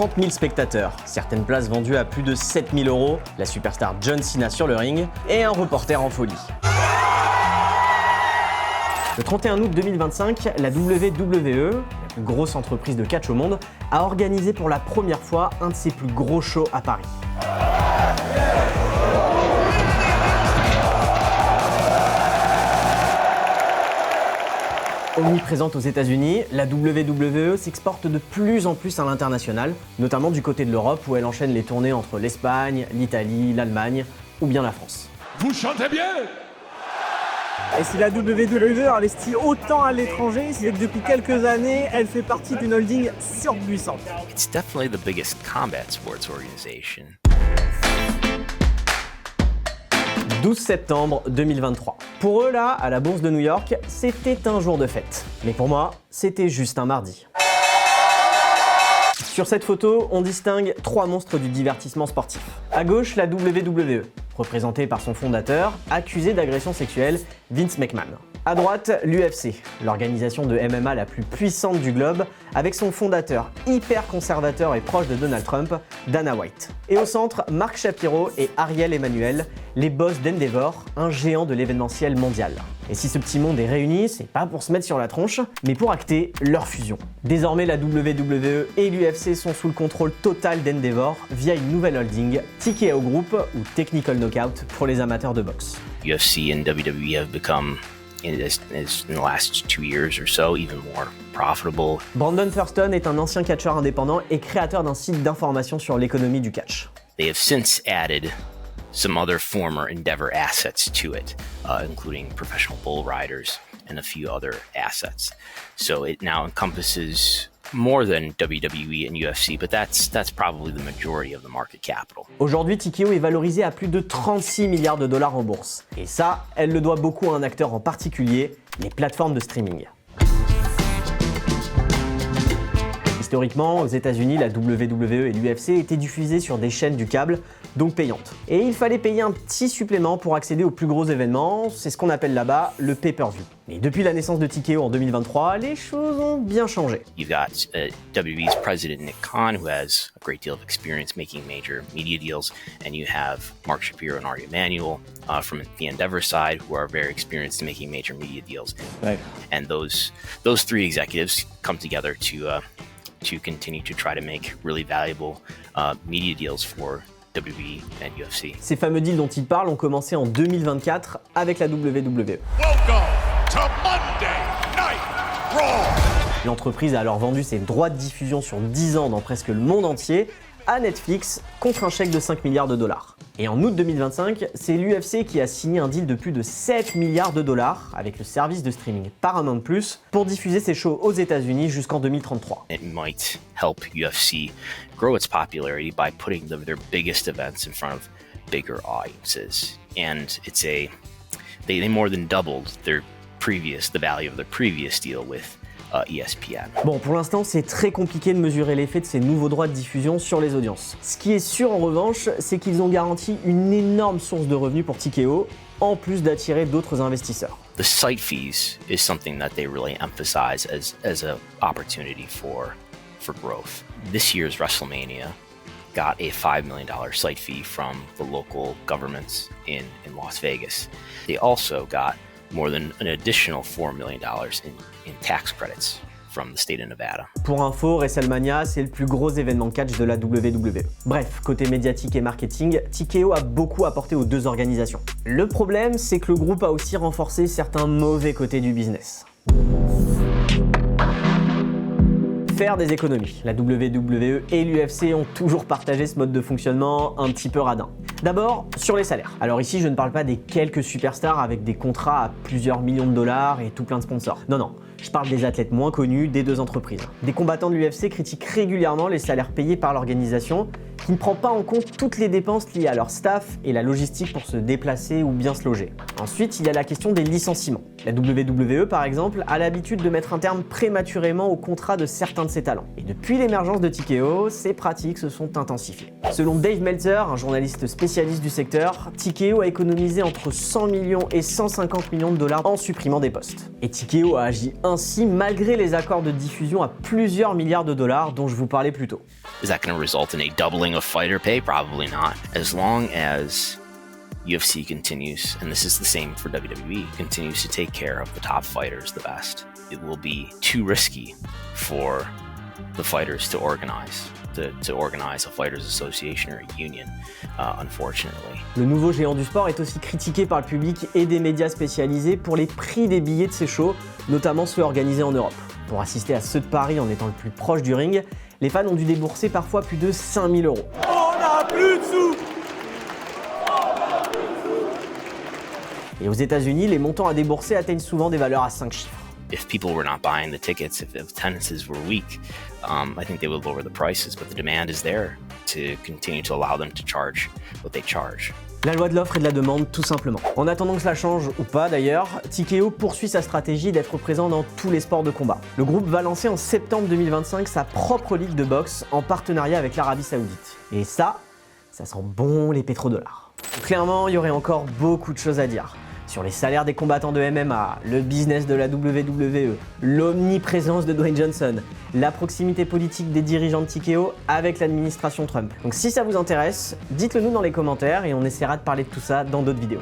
30 000 spectateurs, certaines places vendues à plus de 7 000 €, la superstar John Cena sur le ring et un reporter en folie. Le 31 août 2025, la WWE, la plus grosse entreprise de catch au monde, a organisé pour la première fois un de ses plus gros shows à Paris. Omniprésente aux États-Unis, la WWE s'exporte de plus en plus à l'international, notamment du côté de l'Europe où elle enchaîne les tournées entre l'Espagne, l'Italie, l'Allemagne ou bien la France. Vous chantez bien! Et si la WWE investit autant à l'étranger, c'est que depuis quelques années, elle fait partie d'une holding surpuissante. It's definitely the biggest combat sports organization. 12 septembre 2023. Pour eux là, à la bourse de New York, c'était un jour de fête. Mais pour moi, c'était juste un mardi. Sur cette photo, on distingue 3 monstres du divertissement sportif. À gauche, la WWE, représentée par son fondateur, accusé d'agression sexuelle, Vince McMahon. À droite, l'UFC, l'organisation de MMA la plus puissante du globe, avec son fondateur hyper conservateur et proche de Donald Trump, Dana White. Et au centre, Mark Shapiro et Ariel Emanuel, les boss d'Endeavor, un géant de l'événementiel mondial. Et si ce petit monde est réuni, c'est pas pour se mettre sur la tronche, mais pour acter leur fusion. Désormais, la WWE et l'UFC sont sous le contrôle total d'Endeavor via une nouvelle holding, TKO Group ou Technical Knockout pour les amateurs de boxe. UFC and WWE have become, in the last 2 years or so, even more profitable. Brandon Thurston est un ancien catcheur indépendant et créateur d'un site d'information sur l'économie du catch. They have since added some other former Endeavor assets to it, including professional bull riders and a few other assets. So it now encompasses more than WWE and UFC, but that's probably the majority of the market capital. Aujourd'hui, TKO est valorisé à plus de 36 milliards de dollars en bourse. Et ça, elle le doit beaucoup à un acteur en particulier, les plateformes de streaming. Historiquement, aux États-Unis, la WWE et l'UFC étaient diffusées sur des chaînes du câble, donc payantes. Et il fallait payer un petit supplément pour accéder aux plus gros événements, c'est ce qu'on appelle là-bas le pay-per-view. Mais depuis la naissance de TKO en 2023, les choses ont bien changé. You've got WWE's president Nick Khan, who has a great deal of experience making major media deals, and you have Mark Shapiro and Ari Emanuel from the Endeavor side, who are very experienced in making major media deals. Right. And those 3 executives come together to continue to try to make really valuable media deals for WWE and UFC. Ces fameux deals dont il parle ont commencé en 2024 avec la WWE. Welcome to Monday Night Raw. L'entreprise a alors vendu ses droits de diffusion sur 10 ans dans presque le monde entier à Netflix contre un chèque de 5 milliards de dollars. Et en août 2025, c'est l'UFC qui a signé un deal de plus de 7 milliards de dollars avec le service de streaming Paramount Plus pour diffuser ses shows aux États-Unis jusqu'en 2033. It might help UFC grow its popularity by putting their biggest events in front of bigger audiences. And they more than doubled the value of their previous deal with ESPN. Bon, pour l'instant, c'est très compliqué de mesurer l'effet de ces nouveaux droits de diffusion sur les audiences. Ce qui est sûr en revanche, c'est qu'ils ont garanti une énorme source de revenus pour TKO, en plus d'attirer d'autres investisseurs. The site fees is something that they really emphasize as an opportunity for growth. This year's WrestleMania got a $5 million site fee from the local governments in Las Vegas. They also got more than an additional $4 million in tax credits from the state of Nevada. Pour info, WrestleMania, c'est le plus gros événement catch de la WWE. Bref, côté médiatique et marketing, TKO a beaucoup apporté aux 2 organisations. Le problème, c'est que le groupe a aussi renforcé certains mauvais côtés du business. Faire des économies. La WWE et l'UFC ont toujours partagé ce mode de fonctionnement un petit peu radin. D'abord, sur les salaires. Alors ici, je ne parle pas des quelques superstars avec des contrats à plusieurs millions de dollars et tout plein de sponsors. Non, je parle des athlètes moins connus des 2 entreprises. Des combattants de l'UFC critiquent régulièrement les salaires payés par l'organisation qui ne prend pas en compte toutes les dépenses liées à leur staff et la logistique pour se déplacer ou bien se loger. Ensuite, il y a la question des licenciements. La WWE, par exemple, a l'habitude de mettre un terme prématurément au contrat de certains de ses talents. Et depuis l'émergence de TKO, ces pratiques se sont intensifiées. Selon Dave Meltzer, un journaliste spécialiste du secteur, TKO a économisé entre 100 millions et 150 millions de dollars en supprimant des postes. Et TKO a agi ainsi malgré les accords de diffusion à plusieurs milliards de dollars dont je vous parlais plus tôt. Is that going to result in a doubling of fighter pay? Probably not. As long as UFC continues, and this is the same for WWE, continues to take care of the top fighters the best, it will be too risky for the fighters to organize a fighters association or a union, unfortunately. Le nouveau géant du sport est aussi critiqué par le public et des médias spécialisés pour les prix des billets de ses shows, notamment ceux organisés en Europe. Pour assister à ceux de Paris en étant le plus proche du ring, les fans ont dû débourser parfois plus de 5 000 €. On n'a plus de sous! Et aux États-Unis, les montants à débourser atteignent souvent des valeurs à 5 chiffres. If people were not buying the tickets, if attendances were weak, I think they would lower the prices, but the demand is there to continue to allow them to charge what they charge. La loi de l'offre et de la demande, tout simplement. En attendant que cela change, ou pas d'ailleurs, TKO poursuit sa stratégie d'être présent dans tous les sports de combat. Le groupe va lancer en septembre 2025 sa propre ligue de boxe en partenariat avec l'Arabie Saoudite. Et ça sent bon les pétrodollars. Clairement, il y aurait encore beaucoup de choses à dire. Sur les salaires des combattants de MMA, le business de la WWE, l'omniprésence de Dwayne Johnson, la proximité politique des dirigeants de TKO avec l'administration Trump. Donc si ça vous intéresse, dites-le nous dans les commentaires et on essaiera de parler de tout ça dans d'autres vidéos.